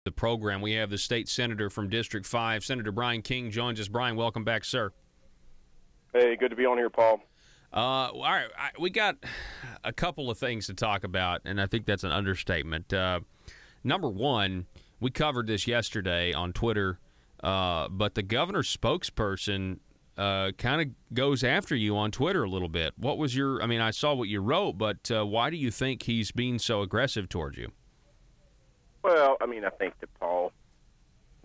The program. We have the state senator from District 5, Senator Bryan King, joins us. Bryan, welcome back, sir. Hey, good to be on here, Paul. All right, we got a couple of things to talk about, and I think that's an understatement. Number one, we covered this yesterday on Twitter, but the governor's spokesperson kind of goes after you on Twitter a little bit. What was your – I mean, I saw what you wrote, but why do you think he's being so aggressive towards you? Well, I mean, I think that Paul,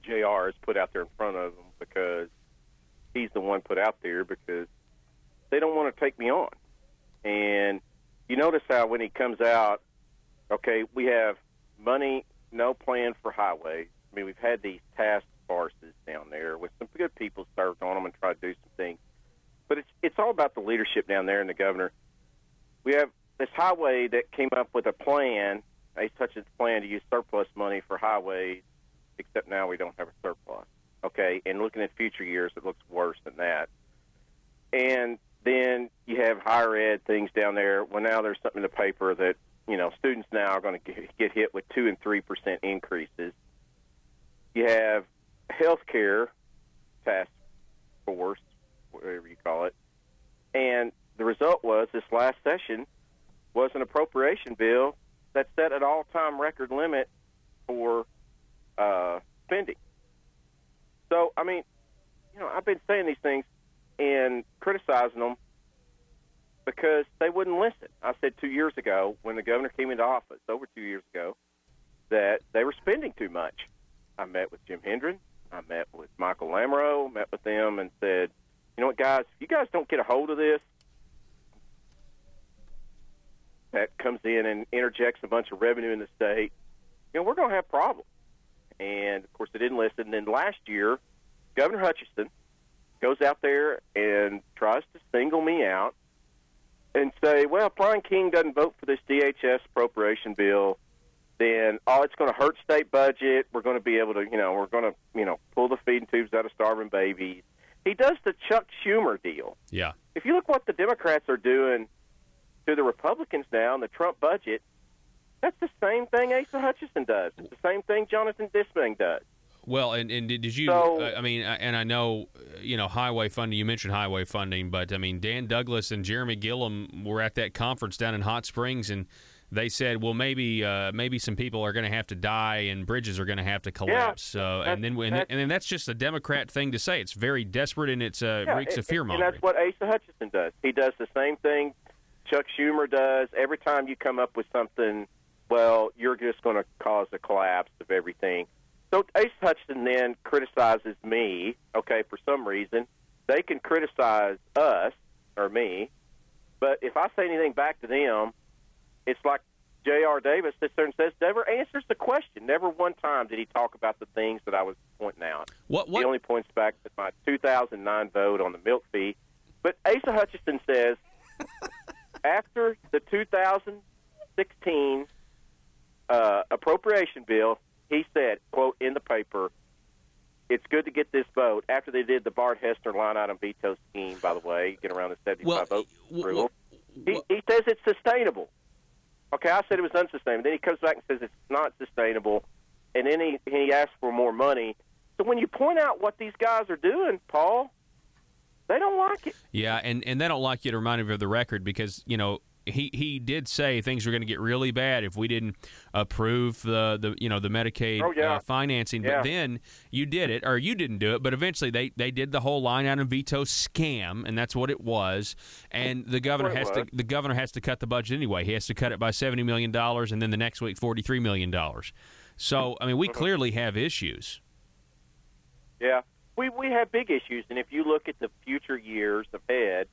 JR, is put out there in front of him because he's the one put out there because they don't want to take me on. And you notice how when he comes out, okay, we have money, no plan for highways. I mean, we've had these task forces down there with some good people served on them and try to do some things. But it's all about the leadership down there and the governor. We have this highway that came up with a plan. Ace Hutchinson's plan to use surplus money for highways, except now we don't have a surplus. Okay, and looking at future years, it looks worse than that. And then you have higher ed things down there. Well, now there's something in the paper that, you know, students now are going to get hit with 2% and 3% increases. You have health care task force, whatever you call it. And the result was this last session was an appropriation bill that set an all-time record limit for spending. So, I mean, you know, I've been saying these things and criticizing them because they wouldn't listen. I said 2 years ago when the governor came into office, over 2 years ago, that they were spending too much. I met with Jim Hendren. I met with Michael Lamoureux, met with them and said, you know what, guys, if you guys don't get a hold of this, that comes in and interjects a bunch of revenue in the state, you know, we're going to have problems. And, of course, they didn't listen. And then last year, Governor Hutchinson goes out there and tries to single me out and say, well, if Bryan King doesn't vote for this DHS appropriation bill, then, it's going to hurt state budget. We're going to be able to, we're going to, pull the feeding tubes out of starving babies. He does the Chuck Schumer deal. Yeah. If you look what the Democrats are doing to the Republicans now in the Trump budget, that's the same thing Asa Hutchinson does. It's the same thing Jonathan Dismang does. Well, and did you, I mean, and I know, highway funding, you mentioned highway funding, but, I mean, Dan Douglas and Jeremy Gillum were at that conference down in Hot Springs, and they said, well, maybe some people are going to have to die and bridges are going to have to collapse. Yeah, and then that's just a Democrat thing to say. It's very desperate, and it's reeks of fear-mongering. And that's what Asa Hutchinson does. He does the same thing Chuck Schumer does. Every time you come up with something, well, you're just going to cause a collapse of everything. So Asa Hutchinson then criticizes me, okay, for some reason. They can criticize us, or me, but if I say anything back to them, it's like J.R. Davis sits there and says, never answers the question. Never one time did he talk about the things that I was pointing out. He only points back to my 2009 vote on the milk fee. But Asa Hutchinson says, after the 2016 appropriation bill, he said, quote, in the paper, it's good to get this vote. After they did the Bart Hessner line-item veto scheme, by the way, get around the 75 vote rule, he says it's sustainable. Okay, I said it was unsustainable. Then he comes back and says it's not sustainable, and then he asks for more money. So when you point out what these guys are doing, Paul, they don't like it. Yeah, and they don't like you to remind him of the record because, he did say things were going to get really bad if we didn't approve the Medicaid financing. But then you did it, or you didn't do it. But eventually they did the whole line item veto scam, and that's what it was. And the governor has to cut the budget anyway. He has to cut it by $70 million, and then the next week $43 million. So I mean, we clearly have issues. Yeah, we have big issues, and if you look at the future years ahead.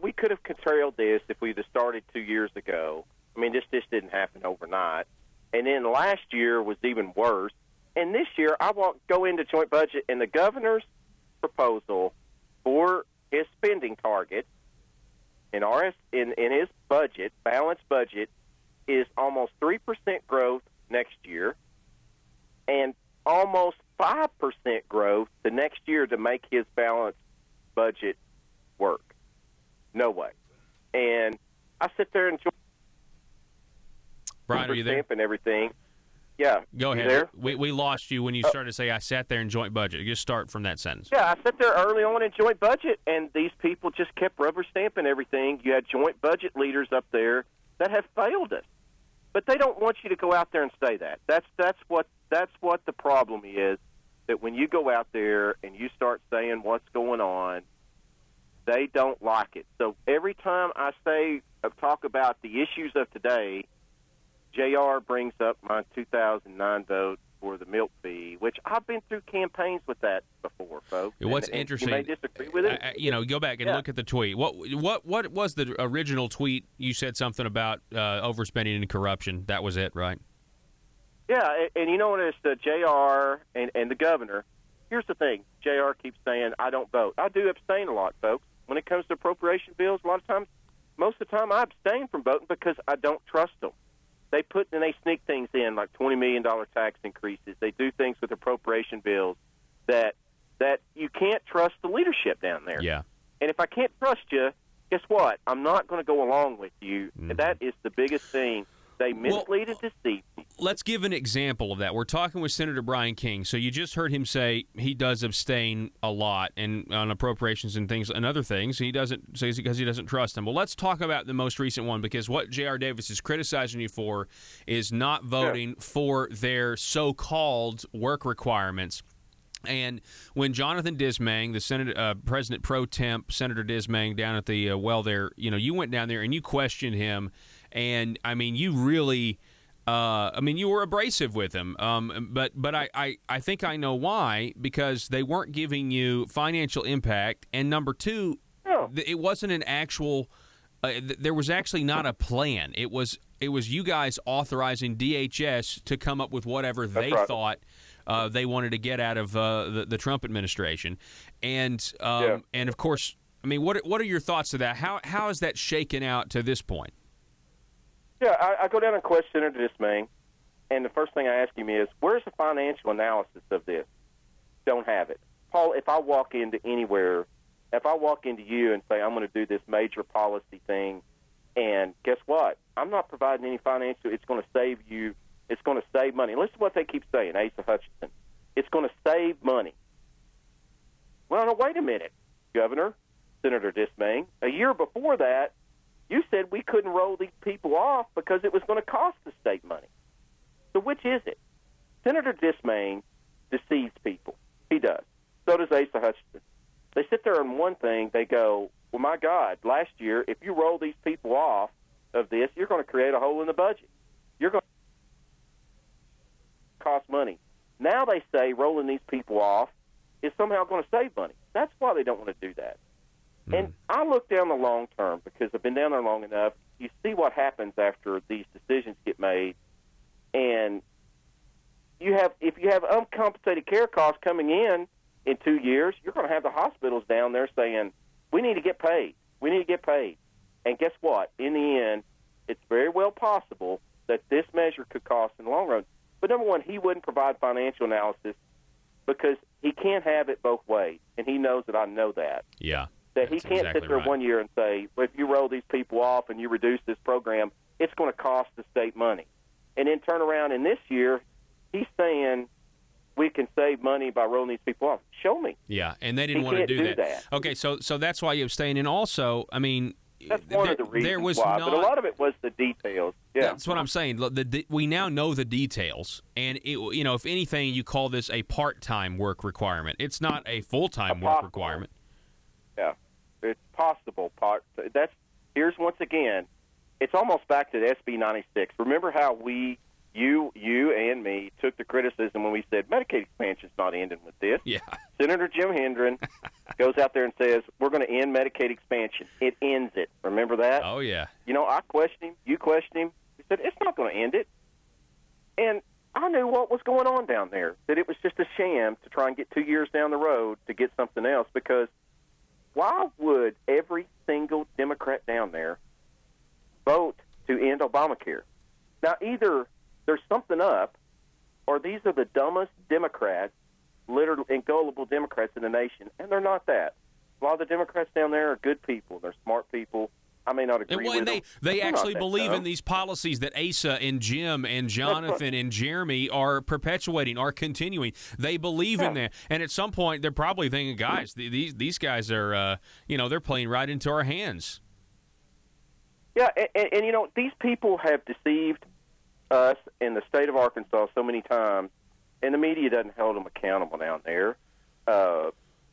We could have curtailed this if we'd have started 2 years ago. I mean, this just didn't happen overnight. And then last year was even worse. And this year, I won't go into joint budget, and the governor's proposal for his spending target in his budget, balanced budget, is almost 3% growth next year and almost 5% growth the next year to make his balanced budget work. No way. And I sit there and enjoy Brian, are you there? And everything. Yeah. Go ahead. There? We lost you when you started to say, I sat there in joint budget. Just start from that sentence. Yeah, I sat there early on in joint budget, and these people just kept rubber stamping everything. You had joint budget leaders up there that have failed us. But they don't want you to go out there and say that. That's what the problem is, that when you go out there and you start saying what's going on, they don't like it. So every time I talk about the issues of today, JR brings up my 2009 vote for the milk fee, which I've been through campaigns with that before, folks. What's interesting, you may disagree with it. Go back and look at the tweet. What was the original tweet? You said something about overspending and corruption. That was it, right? Yeah, and you know what? It's the JR and the governor. Here's the thing. JR keeps saying, I don't vote. I do abstain a lot, folks. When it comes to appropriation bills, a lot of times, most of the time, I abstain from voting because I don't trust them. They sneak things in like $20 million tax increases. They do things with appropriation bills that you can't trust the leadership down there. Yeah. And if I can't trust you, guess what? I'm not going to go along with you. Mm-hmm. And that is the biggest thing. They mislead and deceive people. Let's give an example of that. We're talking with Senator Bryan King. So you just heard him say he does abstain a lot and on appropriations and things and other things. He doesn't say because he doesn't trust them. Well, let's talk about the most recent one, because what J.R. Davis is criticizing you for is not voting for their so-called work requirements. And when Jonathan Dismang, the Senate President pro temp, Senator Dismang, down at the well there, you went down there and you questioned him. And, I mean, you really you were abrasive with him. But I think I know why, because they weren't giving you financial impact. And number two, it wasn't an actual there was actually not a plan. It was you guys authorizing DHS to come up with whatever they thought they wanted to get out of the Trump administration. And of course, I mean, what are your thoughts to that? How is that shaken out to this point? Yeah, I go down and question Senator Dismang, and the first thing I ask him is, where's the financial analysis of this? Don't have it. Paul, if I walk into anywhere, if I walk into you and say I'm going to do this major policy thing, and guess what? I'm not providing any financial. It's going to save you. It's going to save money. Listen to what they keep saying, Asa Hutchinson. It's going to save money. Well, no, wait a minute, Governor, Senator Dismang. A year before that, you said we couldn't roll these people off because it was going to cost the state money. So which is it? Senator Dismang deceives people. He does. So does Asa Hutchinson. They sit there on one thing. They go, well, my God, last year, if you roll these people off of this, you're going to create a hole in the budget. You're going to cost money. Now they say rolling these people off is somehow going to save money. That's why they don't want to do that. And I look down the long term because I've been down there long enough. You see what happens after these decisions get made, and if you have uncompensated care costs coming in 2 years, you're going to have the hospitals down there saying, we need to get paid. We need to get paid. And guess what? In the end, it's very well possible that this measure could cost in the long run. But number one, he wouldn't provide financial analysis because he can't have it both ways, and he knows that I know that. Yeah. That he can't sit there 1 year and say, well, if you roll these people off and you reduce this program, it's going to cost the state money. And then turn around in this year, he's saying we can save money by rolling these people off. Show me. Yeah, and they didn't want to do that. Okay, so that's why you abstained. And also, I mean, that's one of the reasons why, but a lot of it was the details. Yeah. That's what I'm saying. We now know the details, and if anything, you call this a part-time work requirement. It's not a full-time work requirement. Yeah, it's possible. Here's once again, it's almost back to the SB 96. Remember how you and me took the criticism when we said Medicaid expansion's not ending with this. Yeah. Senator Jim Hendren goes out there and says we're going to end Medicaid expansion. It ends it. Remember that? Oh yeah. I questioned him. You questioned him. He said it's not going to end it. And I knew what was going on down there. That it was just a sham to try and get 2 years down the road to get something else. Because why would every single Democrat down there vote to end Obamacare? Now, either there's something up, or these are the dumbest Democrats, literally and gullible Democrats in the nation, and they're not that. A lot of the Democrats down there are good people. They're smart people. I may not agree with them. They actually believe in these policies that Asa and Jim and Jonathan and Jeremy are perpetuating, are continuing. They believe in that. And at some point, they're probably thinking, guys, these guys are, they're playing right into our hands. Yeah, and these people have deceived us in the state of Arkansas so many times, and the media doesn't hold them accountable down there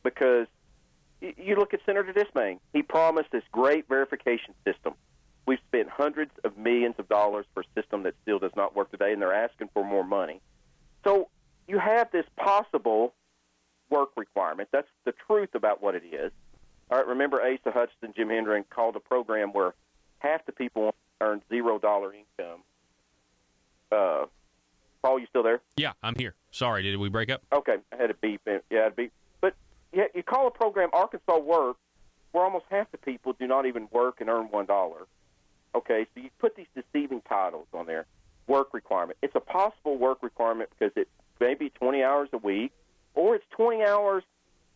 because you look at Senator Dismayne. He promised this great verification system. We've spent hundreds of millions of dollars for a system that still does not work today, and they're asking for more money. So you have this possible work requirement. That's the truth about what it is. All right, remember Asa Hutchinson, Jim Hendren called a program where half the people earn $0 income. Paul, you still there? Yeah, I'm here. Sorry, did we break up? Okay, I had a beep. Yeah, I had a beep. But you call a program Arkansas Work, where almost half the people do not even work and earn $1. Okay, so you put these deceiving titles on there. Work requirement. It's a possible work requirement because it's maybe 20 hours a week, or it's 20 hours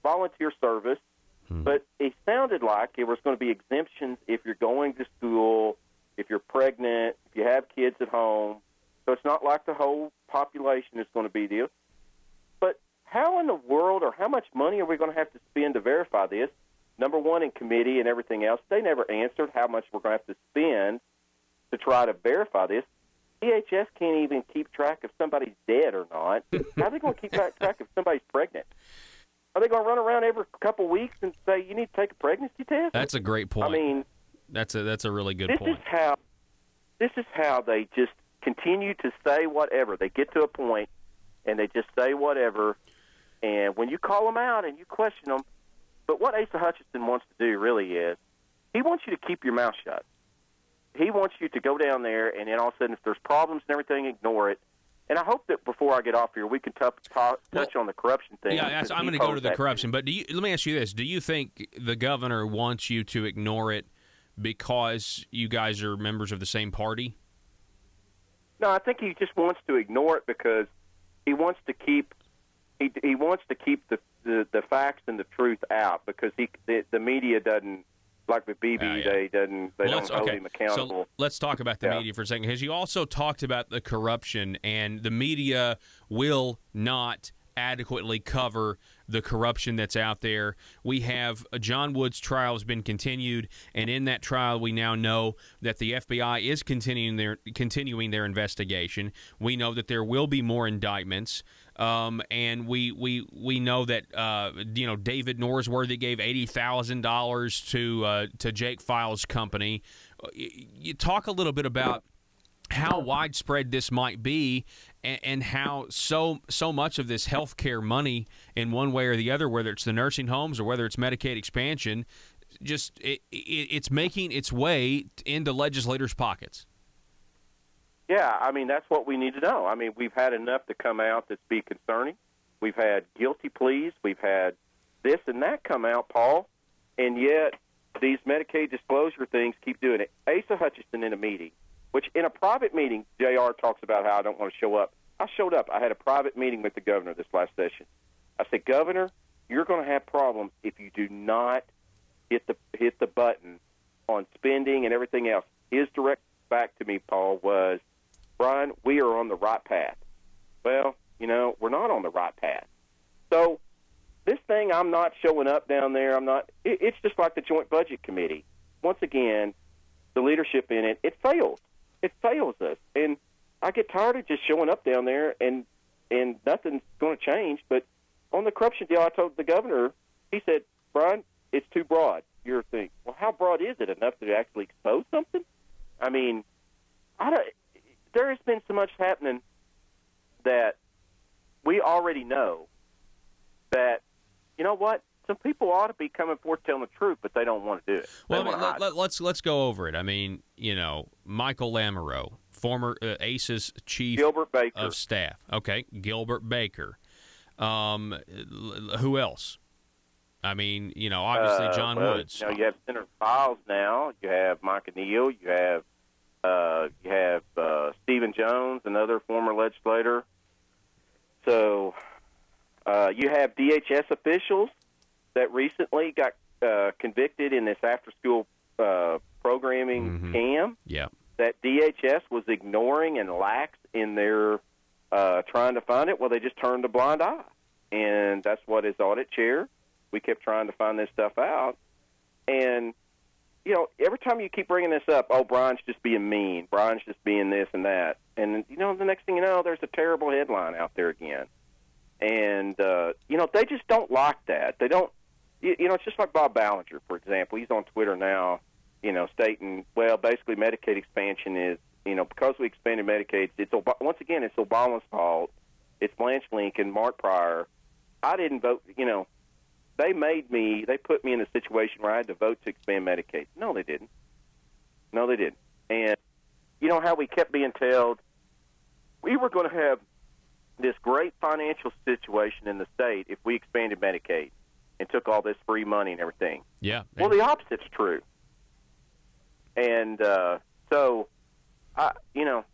volunteer service. But it sounded like it was going to be exemptions if you're going to school, if you're pregnant, if you have kids at home. So it's not like the whole population is going to be there. But how in the world or how much money are we going to have to spend to verify this? Number one, in committee and everything else, they never answered how much we're going to have to spend to try to verify this. DHS can't even keep track if somebody's dead or not. How are they going to keep track if somebody's pregnant? Are they going to run around every couple of weeks and say, you need to take a pregnancy test? That's a great point. I mean, that's a really good point. This is how they just continue to say whatever. They get to a point, and they just say whatever. And when you call them out and you question them, but what Asa Hutchinson wants to do really is he wants you to keep your mouth shut. He wants you to go down there, and then all of a sudden, if there's problems and everything, ignore it. And I hope that before I get off here, we can touch on the corruption thing. Yeah, I'm going to go to the corruption. But let me ask you this. Do you think the governor wants you to ignore it because you guys are members of the same party? No, I think he just wants to ignore it because he wants to keep the facts and the truth out because the media doesn't. Like with BB, they don't hold him accountable. So let's talk about the media for a second. Because you also talked about the corruption, and the media will not adequately cover the corruption that's out there. We have John Wood's trial has been continued, and in that trial we now know that the FBI is continuing their investigation. We know that there will be more indictments. And we know that David Norsworthy gave $80,000 to Jake Files' company. You talk a little bit about how widespread this might be, and how so much of this healthcare money, in one way or the other, whether it's the nursing homes or whether it's Medicaid expansion, just it's making its way into legislators' pockets. Yeah, I mean, that's what we need to know. I mean, we've had enough to come out that's be concerning. We've had guilty pleas. We've had this and that come out, Paul, and yet these Medicaid disclosure things keep doing it. Asa Hutchinson in a meeting, which in a private meeting, JR talks about how I don't want to show up. I showed up. I had a private meeting with the governor this last session. I said, Governor, you're going to have problems if you do not hit the button on spending and everything else. His direct back to me, Paul, was, Bryan, we are on the right path. Well, we're not on the right path. So this thing, I'm not showing up down there. It's just like the Joint Budget Committee. Once again, the leadership in it fails. It fails us. And I get tired of just showing up down there and nothing's going to change. But on the corruption deal, I told the governor, he said, Bryan, it's too broad, your thing. Well, how broad is it? Enough to actually expose something? I mean, there has been so much happening that we already know that, you know what, some people ought to be coming forth telling the truth, but they don't want to do it. Well, let's go over it. I mean, Michael Lamoureux, former ACE's chief of staff. Okay, Gilbert Baker. Who else? I mean, obviously John Woods. You have Senator Files now. You have Micah Neal. You have Stephen Jones, another former legislator. So you have DHS officials that recently got convicted in this after-school programming scam Yeah. that DHS was ignoring and lax in their trying to find it. Well, they just turned a blind eye. And that's what his audit chair, we kept trying to find this stuff out. And, you know, every time you keep bringing this up, oh, Bryan's just being mean. Bryan's just being this and that. And, you know, the next thing you know, there's a terrible headline out there again. And, you know, they just don't like that. They don't, you know, it's just like Bob Ballinger, for example. He's on Twitter now, you know, stating, well, basically Medicaid expansion is, you know, because we expanded Medicaid, once again, it's Obama's fault. It's Blanche Lincoln, Mark Pryor. I didn't vote, you know, they put me in a situation where I had to vote to expand Medicaid. No, they didn't. No, they didn't. And you know how we kept being told we were going to have this great financial situation in the state if we expanded Medicaid and took all this free money and everything. Yeah. Well, the opposite's true. And so, you know,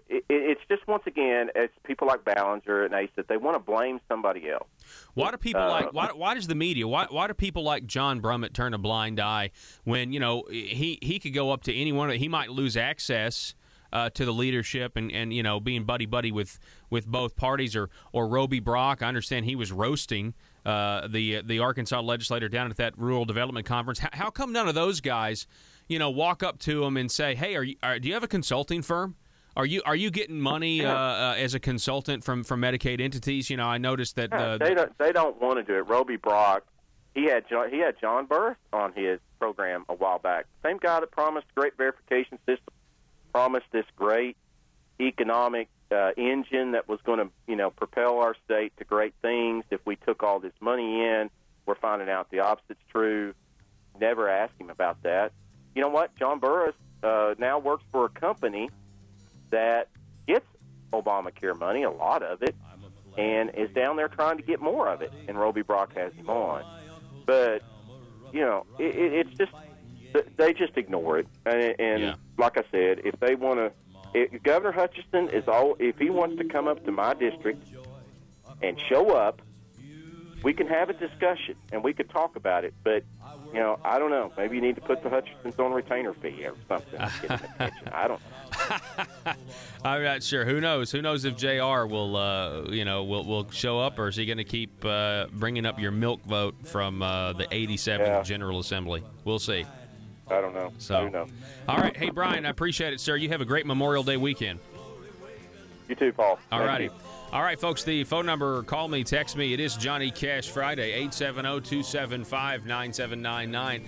it's just, once again, it's people like Ballinger and Ace that they want to blame somebody else. Why do people why does the media, why do people like John Brummett turn a blind eye when, you know, he could go up to anyone, he might lose access to the leadership and you know, being buddy with both parties, or Roby Brock. I understand he was roasting the Arkansas legislator down at that rural development conference. How come none of those guys, you know, walk up to him and say, hey, do you have a consulting firm? Are you getting money as a consultant from Medicaid entities? You know, I noticed that they don't want to do it. Roby Brock, he had John Burris on his program a while back. Same guy that promised a great verification system, promised this great economic engine that was going to, you know, propel our state to great things. If we took all this money in, we're finding out the opposite's true. Never asked him about that. You know what? John Burris now works for a company that gets Obamacare money, a lot of it, and is down there trying to get more of it, and Roby Brock has him on. But, you know, it's just, they just ignore it. And like I said, if they want to, Governor Hutchinson if he wants to come up to my district and show up, we can have a discussion, and we could talk about it. But, you know, I don't know. Maybe you need to put the Hutchinsons on retainer fee or something. Get them attention. I don't know. I'm not sure. Who knows? Who knows if JR will show up, or is he going to keep bringing up your milk vote from the 87th General Assembly? We'll see. I don't know. So, who knows? All right. Hey, Bryan, I appreciate it, sir. You have a great Memorial Day weekend. You too, Paul. All righty. All right, folks, the phone number, call me, text me. It is Johnny Cash Friday, 870-275-9799.